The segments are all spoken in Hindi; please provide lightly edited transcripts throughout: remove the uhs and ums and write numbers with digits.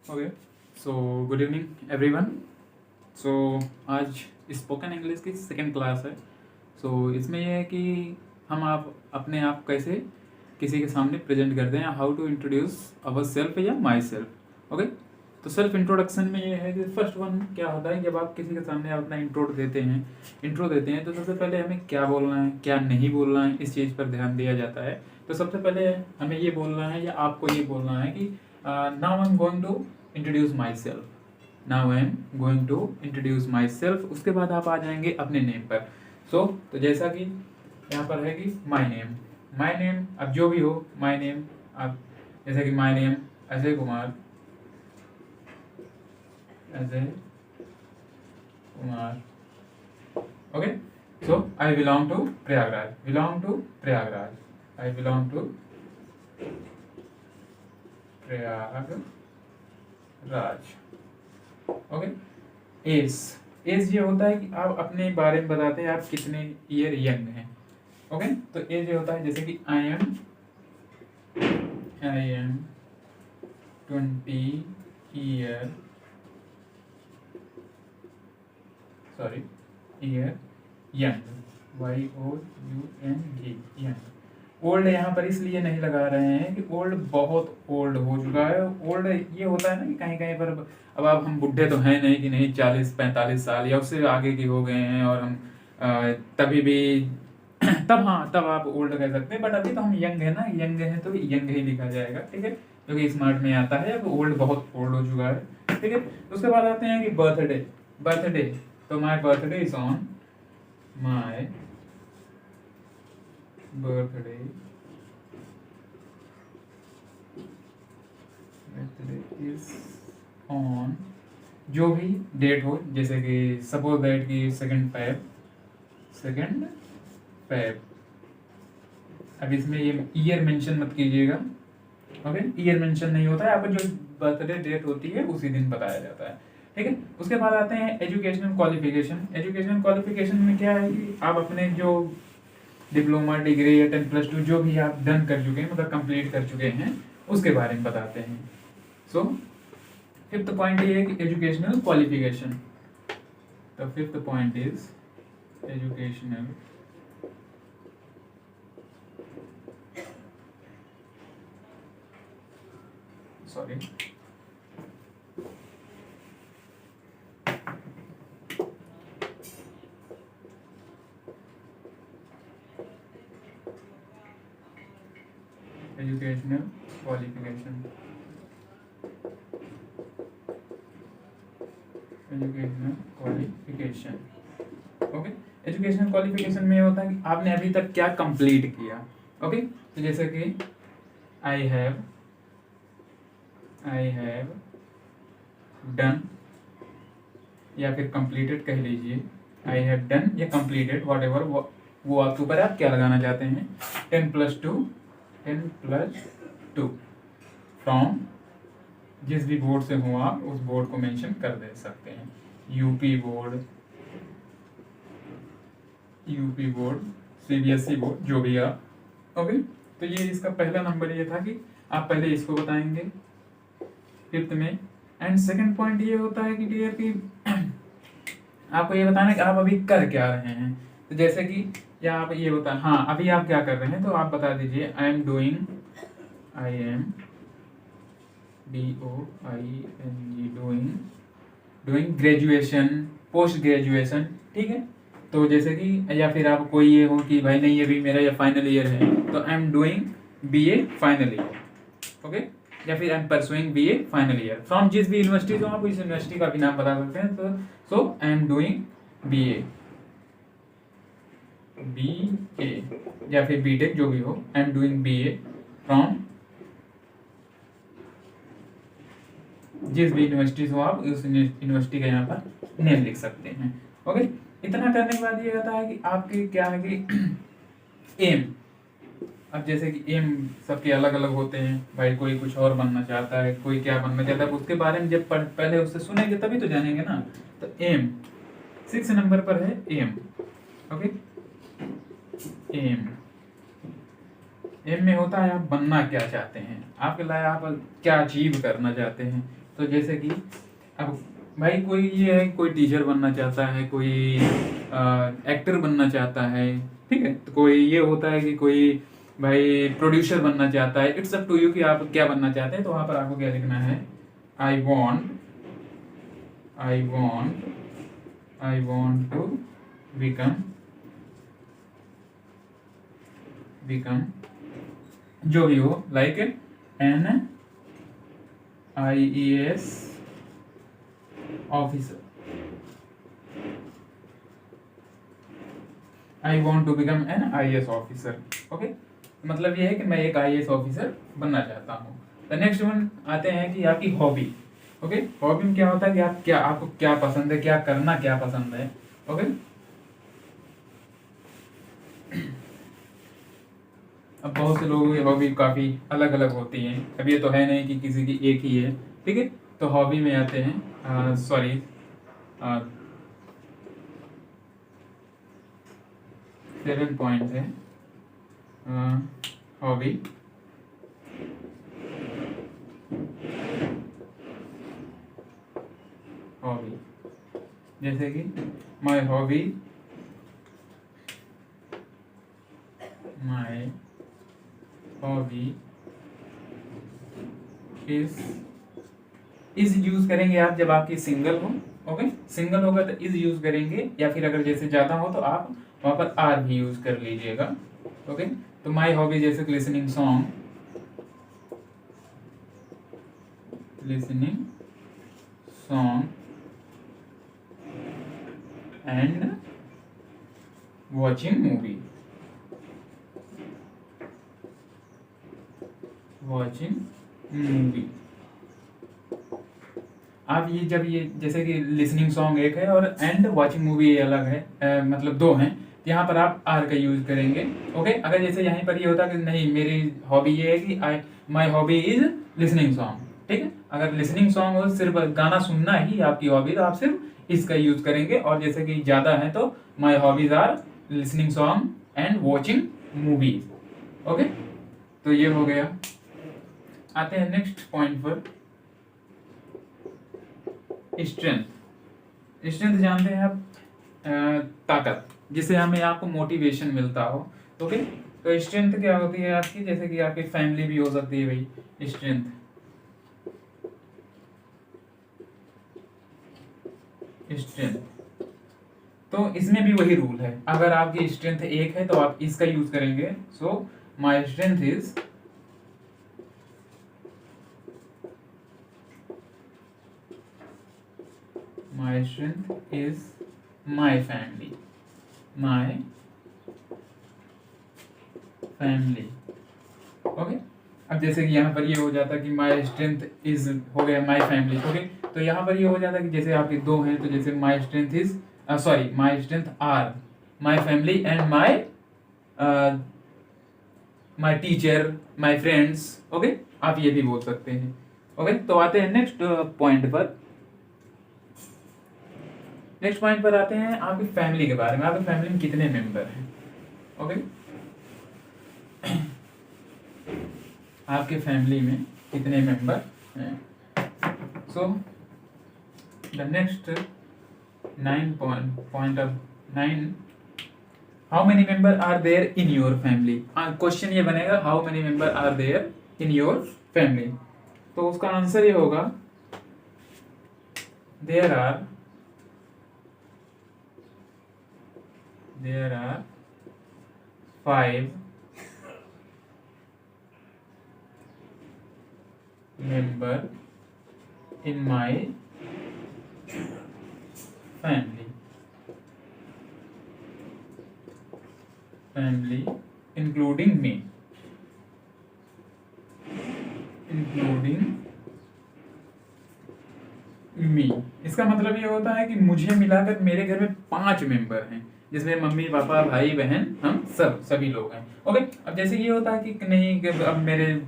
Okay, so good evening everyone. So आज स्पोकन इंग्लिश की सेकेंड क्लास है। सो इसमें यह है कि हम आप अपने आप कैसे किसी के सामने प्रेजेंट करते हैं, how to introduce our self या माई सेल्फ। ओके, तो सेल्फ इंट्रोडक्शन में ये है कि फर्स्ट वन क्या होता है, जब आप किसी के सामने अपना इंट्रो देते हैं तो सबसे पहले हमें क्या बोलना है, क्या नहीं बोलना है, इस चीज़ पर ध्यान दिया जाता है। तो सबसे पहले हमें ये बोलना है या आपको ये बोलना है कि now I am going to introduce my self. Now I am going to introduce my self. उसके बाद आप आ जाएंगे अपने नेम पर। तो जैसा कि यहाँ पर है कि माई नेम, अब जो भी हो माई नेम, आप जैसे कि my name Ajay Kumar, okay. So I belong to Prayagraj, I belong to Prayagraj. Okay, as ये होता है कि आप अपने बारे में बताते हैं आप कितने ईयर यंग हैं। ओके, तो एज ये होता है जैसे कि I am 20 year young, YOUNG young. Old यहाँ पर इसलिए नहीं लगा रहे हैं कि ओल्ड बहुत ओल्ड हो चुका है। ओल्ड ये होता है ना कि कहीं कहीं पर अब आप हम बुढ़े तो हैं नहीं कि नहीं 40-45 साल या उससे आगे की हो गए हैं और हम तभी भी तब आप ओल्ड कह सकते हैं, बट अभी तो हम यंग है ना, यंग है तो यंग ही लिखा जाएगा, ठीक है, क्योंकि स्मार्ट में आता है। अब ओल्ड बहुत ओल्ड हो चुका है, ठीक है। उसके बाद आते हैं कि बर्थडे, तो my birthday is on my birthday is on, जो भी डेट हो, जैसे कि सपोज दैट की 2 फेब। अब इसमें ये ईयर मेंशन मत कीजिएगा, ओके, ईयर मेंशन नहीं होता है, आपको जो बर्थडे डेट होती है उसी दिन बताया जाता है, ठीक है। उसके बाद आते हैं एजुकेशनल क्वालिफिकेशन में क्या है कि आप अपने जो डिप्लोमा, डिग्री या 10+2 जो भी आप डन कर चुके हैं, मतलब कंप्लीट कर चुके हैं, उसके बारे में बताते हैं। सो फिफ्थ पॉइंट ये है कि एजुकेशनल क्वालिफिकेशन। तो fifth point is educational educational qualification, okay. Educational qualification में होता है कि आपने अभी तक क्या कंप्लीट किया, ओके। तो जैसे कि आई हैव डन, या फिर कंप्लीटेड कह लीजिए, आई हैव डन या कंप्लीटेड, वॉट एवर, वो आपके ऊपर आप क्या लगाना चाहते हैं। 10+2 फ्रॉम जिस भी बोर्ड से हो आप उस बोर्ड को मेंशन कर दे सकते हैं। यूपी बोर्ड, CBSE बोर्ड, जो भी आप, ओके। तो ये इसका पहला नंबर ये था कि आप पहले इसको बताएंगे फिफ्थ में। एंड सेकंड पॉइंट ये होता है कि डियर की आपको ये बताना है कि आप अभी कर क्या रहे हैं। तो जैसे कि या आप ये बता, हाँ अभी आप क्या कर रहे हैं, तो आप बता दीजिए आई am doing graduation, post graduation, ठीक है। तो जैसे कि या फिर आप कोई ये हो कि भाई नहीं अभी मेरा ये फाइनल ईयर है, तो आई am doing BA final year, okay, या फिर I am pursuing BA final year from जिस भी यूनिवर्सिटी हो आप उस यूनिवर्सिटी का भी नाम बता सकते हैं। तो सो आई एम डूइंग BA या फिर BTech जो भी हो, आई एम डूइंग BA फ्रॉम जिस भी यूनिवर्सिटी हो आप उस यूनिवर्सिटी का यहाँ पर नेम लिख सकते हैं, ओके। इतना करने के बाद ये होता है कि आपके क्या है कि एम, अब जैसे कि एम सबके अलग अलग होते हैं, भाई कोई कुछ और बनना चाहता है, कोई क्या बनना चाहता है, उसके बारे में जब पहले उससे सुनेंगे तभी तो जानेंगे ना। तो एम 6 नंबर पर है एम, ओके। एम में होता है आप बनना क्या चाहते हैं, आपके लायक आप क्या अचीव करना चाहते हैं, तो जैसे कि अब भाई कोई ये है, कोई टीचर बनना चाहता है, कोई एक्टर बनना चाहता है, ठीक है, तो कोई ये होता है कि कोई भाई प्रोड्यूसर बनना चाहता है। इट्स अप टू यू कि आप क्या बनना चाहते हैं। तो वहाँ पर आपको क्या लिखना है, आई वॉन्ट टू बिकम जो भी हो, like an IAS officer. I want to become an IAS officer. Okay, मतलब ये है कि मैं एक IAS ऑफिसर बनना चाहता हूँ। द नेक्स्ट वन आते हैं कि आपकी हॉबी। ओके, हॉबी में क्या होता है कि आपको क्या पसंद है, क्या करना क्या पसंद है। ओके, अब बहुत से लोगों की हॉबी काफ़ी अलग अलग होती हैं। अब ये तो है नहीं कि किसी की एक ही है, ठीक है। तो हॉबी में आते हैं, सॉरी, 7 पॉइंट है हॉबी। जैसे कि माय हॉबी इज यूज करेंगे आप जब आपकी सिंगल हो। ओके, सिंगल होगा तो इज यूज करेंगे, या फिर अगर जैसे ज्यादा हो तो आप वहां पर आर भी यूज कर लीजिएगा। ओके, तो माय हॉबी जैसे listening song and watching movie. आप ये जब ये जैसे कि लिसनिंग सॉन्ग एक है और एंड वॉचिंग मूवी ये अलग है, मतलब दो हैं, यहाँ पर आप आर का यूज करेंगे। ओके, अगर जैसे यहाँ पर ये होता कि नहीं मेरी हॉबी ये है कि my hobby is listening song, ठीक है। अगर लिसनिंग सॉन्ग हो, सिर्फ गाना सुनना ही आपकी हॉबी, तो आप सिर्फ इसका यूज करेंगे। और जैसे कि ज्यादा है तो my hobbies are listening song and watching movies. Okay, तो ये हो गया। आते हैं नेक्स्ट पॉइंट पर, स्ट्रेंथ जानते हैं आप, ताकत, जिससे हमें आपको मोटिवेशन मिलता हो। ओके, तो स्ट्रेंथ क्या होती है आपकी, जैसे कि आपकी फैमिली भी हो सकती है भाई स्ट्रेंथ। तो इसमें भी वही रूल है, अगर आपकी स्ट्रेंथ एक है तो आप इसका यूज करेंगे। So my strength is my family। Okay, अब जैसे कि यहाँ पर ये हो जाता कि माय स्ट्रेंथ इज हो गया माय फैमिली। ओके, तो यहाँ पर ये हो जाता कि जैसे आपके दो हैं तो जैसे my strength is my strength are my family and my teacher, my friends. Okay, आप ये भी बोल सकते हैं। ओके, तो आते हैं नेक्स्ट पॉइंट पर। नेक्स्ट पॉइंट पर आते हैं आपकी फैमिली के बारे में। आपकी फैमिली में कितने मेंबर हैं। ओके, आपके फैमिली में कितने मेंबर हैं। So the next 9 point of 9, how many member are there in your family. Question ये बनेगा how many member are there in your family. तो उसका आंसर ये होगा there are 5 member in my family including me। इसका मतलब ये होता है कि मुझे मिलाकर मेरे घर में 5 मेंबर हैं, जिसमें मम्मी पापा भाई बहन हम सभी लोग हैं। ओके, अब जैसे ये होता है कि नहीं कि अब मेरे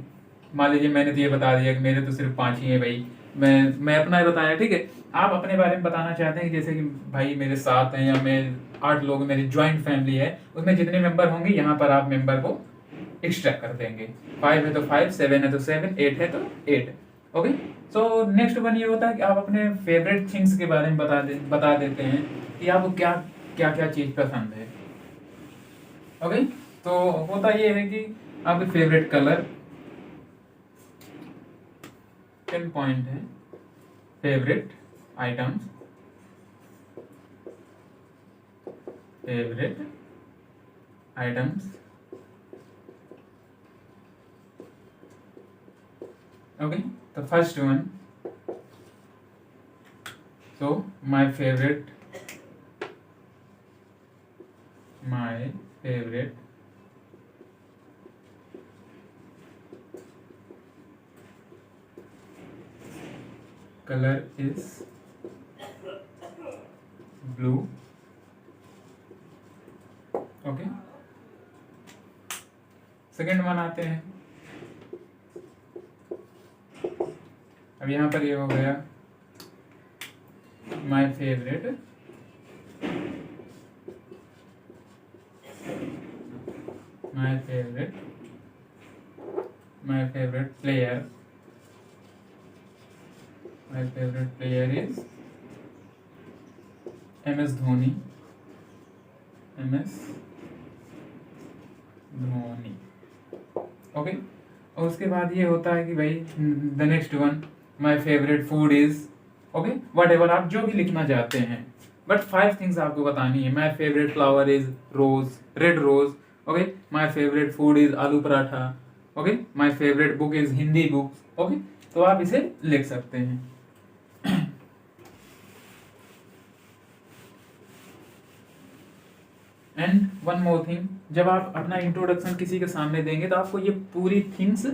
मान लीजिए मैंने तो ये बता दिया कि मेरे तो सिर्फ 5 ही हैं भाई, मैं अपना ही बताया, ठीक है। आप अपने बारे में बताना चाहते हैं कि जैसे कि भाई मेरे 7 हैं या मैं 8 लोग, मेरी ज्वाइंट फैमिली है, उसमें जितने मेंबर होंगे यहाँ पर आप मेंबर को एक्स्ट्रा कर देंगे। 5 है तो 5, 7 है तो 7, 8 है तो 8। ओके। सो नेक्स्ट वन ये होता है कि आप अपने फेवरेट थिंग्स के बारे में बता देते हैं कि आपको क्या क्या क्या चीज़ पसंद है। ओके। तो होता ये है कि आपके फेवरेट कलर, पिन पॉइंट है, favourite items, favourite items. Okay, the first one, so my favorite color is blue. Okay, second one आते हैं। अब यहाँ पर ये हो गया my favourite player. My favourite player is MS Dhoni. Okay. और उसके बाद ये होता है कि भाई the next one, my favourite food is, okay, what ever आप जो भी लिखना चाहते हैं, बट 5 थिंग्स आपको बतानी है। My favourite flower is rose, red rose. Okay, my favourite food is aloo paratha. Okay, my favourite book is Hindi book. Okay, तो आप इसे लिख सकते हैं। एंड वन मोर थिंग, जब आप अपना इंट्रोडक्शन किसी के सामने देंगे तो आपको ये पूरी थिंग्स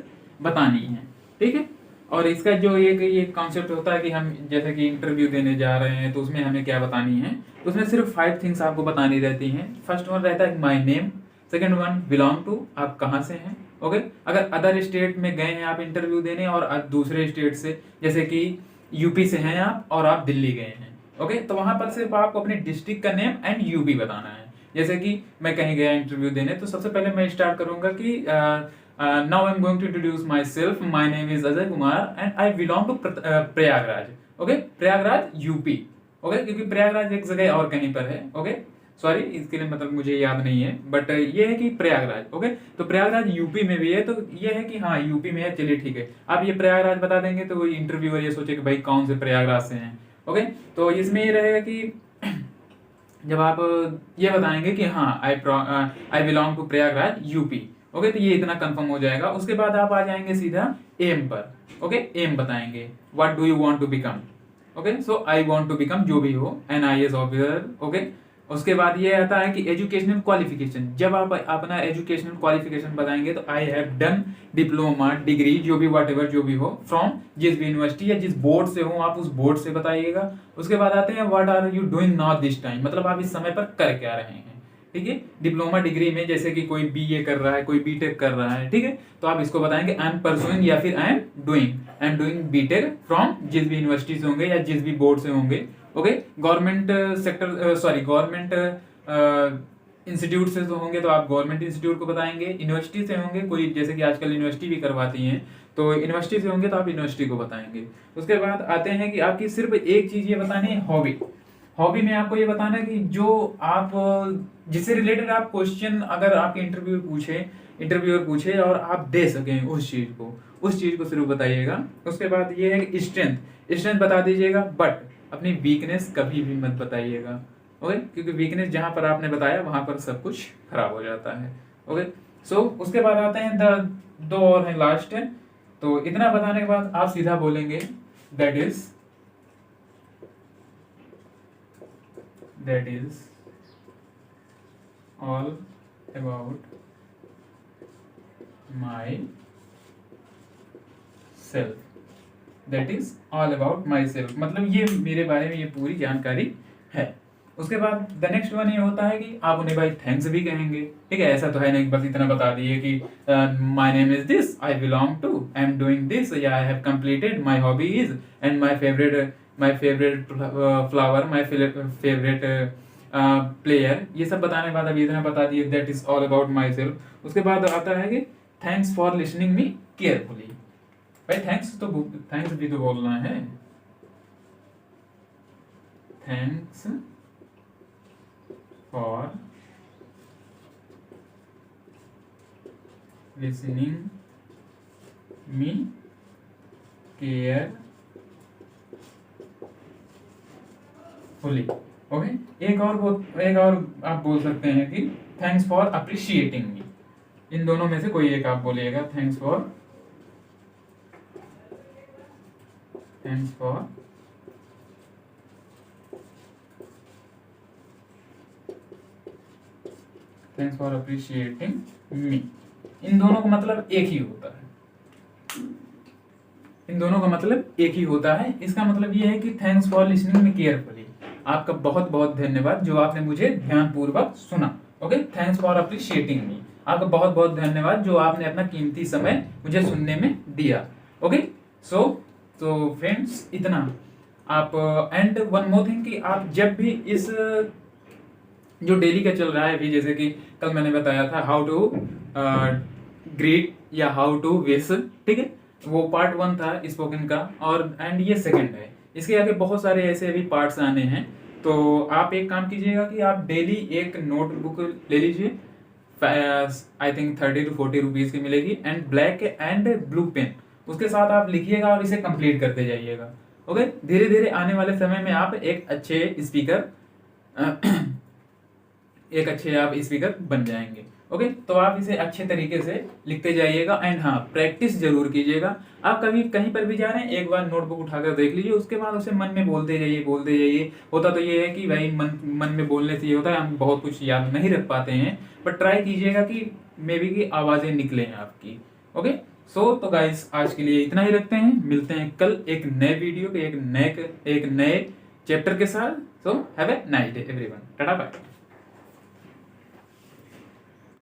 बतानी है, ठीक है। और इसका जो ये कॉन्सेप्ट होता है कि हम जैसे कि इंटरव्यू देने जा रहे हैं तो उसमें हमें क्या बतानी है, तो उसमें सिर्फ 5 थिंग्स आपको बतानी रहती हैं। फर्स्ट वन रहता है my name, second one belong to, आप कहाँ से हैं। ओके, अगर अदर स्टेट में गए हैं आप इंटरव्यू देने और दूसरे स्टेट से, जैसे कि यूपी से हैं आप और आप दिल्ली गए हैं, ओके, तो वहां पर सिर्फ आपको अपने डिस्ट्रिक्ट का नेम एंड यूपी बताना है। जैसे कि मैं कहीं गया इंटरव्यू देने, तो सबसे पहले मैं स्टार्ट करूंगा कि now I am going to introduce my self, my name is Ajay Kumar and I belong to Prayagraj. Okay, Prayagraj UP. Okay, क्योंकि प्रयागराज एक जगह और कहीं पर है। ओके, सॉरी इसके लिए मतलब मुझे याद नहीं है, बट ये है कि प्रयागराज। ओके, तो प्रयागराज यूपी में भी है, तो ये है कि हाँ यूपी में है, चलिए ठीक है। आप ये प्रयागराज बता देंगे तो इंटरव्यूअर ये सोचे कि भाई कौन से प्रयागराज से हैं। ओके, तो इसमें ये रहेगा कि जब आप ये बताएंगे कि हाँ I belong to Prayagraj UP. Okay, तो ये इतना कंफर्म हो जाएगा। उसके बाद आप आ जाएंगे सीधा एम पर। ओके, एम बताएंगे, what do you want to become. Okay, so I want to become जो भी हो, एन IAS ऑफिसर। ओके, उसके बाद ये आता है कि एजुकेशनल क्वालिफिकेशन। जब आप अपना एजुकेशनल क्वालिफिकेशन बताएंगे तो I have done diploma, degree, जो भी वट एवर जो भी हो, फ्रॉम जिस भी यूनिवर्सिटी या जिस बोर्ड से हो आप उस बोर्ड से बताइएगा। उसके बाद आते हैं what are you doing now this time, मतलब आप इस समय पर कर क्या रहे हैं। ठीक है, डिप्लोमा डिग्री में जैसे कि कोई BA कर रहा है, कोई BTech कर रहा है, ठीक है, तो आप इसको बताएंगे आई एम परसुइंग या फिर आई एम डूइंग BTech फ्रॉम जिस भी यूनिवर्सिटी से होंगे या जिस भी बोर्ड से होंगे। Okay, government sector sorry government institute से तो होंगे तो आप गवर्नमेंट इंस्टीट्यूट को बताएंगे। यूनिवर्सिटी से होंगे कोई, जैसे कि आजकल यूनिवर्सिटी भी करवाती हैं, तो यूनिवर्सिटी से होंगे तो आप यूनिवर्सिटी को बताएंगे। उसके बाद आते हैं कि आपकी सिर्फ एक चीज ये बतानी है, हॉबी। हॉबी में आपको ये बताना है कि जो आप जिससे रिलेटेड आप क्वेश्चन अगर आपके इंटरव्यूअर पूछे और आप दे सकें उस चीज को सिर्फ बताइएगा। उसके बाद ये है कि स्ट्रेंथ बता दीजिएगा, बट अपनी वीकनेस कभी भी मत बताइएगा। ओके, क्योंकि वीकनेस जहां पर आपने बताया वहां पर सब कुछ खराब हो जाता है। ओके, सो उसके बाद आते हैं दो और हैं लास्ट है। तो इतना बताने के बाद आप सीधा बोलेंगे that is all about my self. That is all about my self, मतलब ये मेरे बारे में ये पूरी जानकारी है। उसके बाद द नेक्स्ट वन ये होता है कि आप उन्हें भाई थैंक्स भी कहेंगे। ठीक है, ऐसा तो है नहीं बस इतना बता दिए कि my name is this, I belong to, I am doing this, या I have completed, my hobby is, and my favourite flower, my favourite player. ये सब बताने के बाद अभी इतना बता दिए that is all about my self. उसके बाद आता है कि thanks for listening me carefully. भाई थैंक्स भी तो बोलना है, thanks for listening me carefully. Okay, एक और आप बोल सकते हैं कि थैंक्स फॉर अप्रिशिएटिंग मी। इन दोनों में से कोई एक आप बोलिएगा, थैंक्स फॉर अप्रिशिएटिंग मी। इन दोनों का मतलब एक ही होता है, इसका मतलब ये है कि thanks for listening me carefully, आपका बहुत बहुत धन्यवाद जो आपने मुझे ध्यानपूर्वक सुना। ओके, थैंक्स फॉर अप्रिशिएटिंग मी, आपका बहुत बहुत धन्यवाद जो आपने अपना कीमती समय मुझे सुनने में दिया। ओके, सो फ्रेंड्स इतना आप, एंड वन मोर थिंग कि आप जब भी इस जो डेली का चल रहा है अभी, जैसे कि कल मैंने बताया था हाउ टू ग्रीट या हाउ टू विश, ठीक है, वो पार्ट 1 था स्पोकन का, और एंड ये सेकंड है। इसके आगे बहुत सारे ऐसे अभी पार्ट्स आने हैं, तो आप एक काम कीजिएगा कि आप डेली एक नोटबुक ले लीजिए, आई थिंक 30 to 40 रुपीज़ की मिलेगी, and black and blue pen, उसके साथ आप लिखिएगा और इसे कंप्लीट करते जाइएगा। ओके, धीरे धीरे आने वाले समय में आप एक अच्छे स्पीकर बन जाएंगे। ओके, तो आप इसे अच्छे तरीके से लिखते जाइएगा, एंड हाँ, प्रैक्टिस जरूर कीजिएगा। आप कभी कहीं पर भी जा रहे हैं, एक बार नोटबुक उठाकर देख लीजिए, उसके बाद उसे मन में बोलते जाइए। होता तो ये है कि भाई मन में बोलने से ये होता है हम बहुत कुछ याद नहीं रख पाते हैं, बट ट्राई कीजिएगा कि मे बी की आवाज़ें निकलें आपकी। ओके, तो गाइस आज के लिए इतना ही रखते हैं, मिलते हैं कल एक नए वीडियो के एक नए चैप्टर के साथ। So have a nice day everyone, tata bye.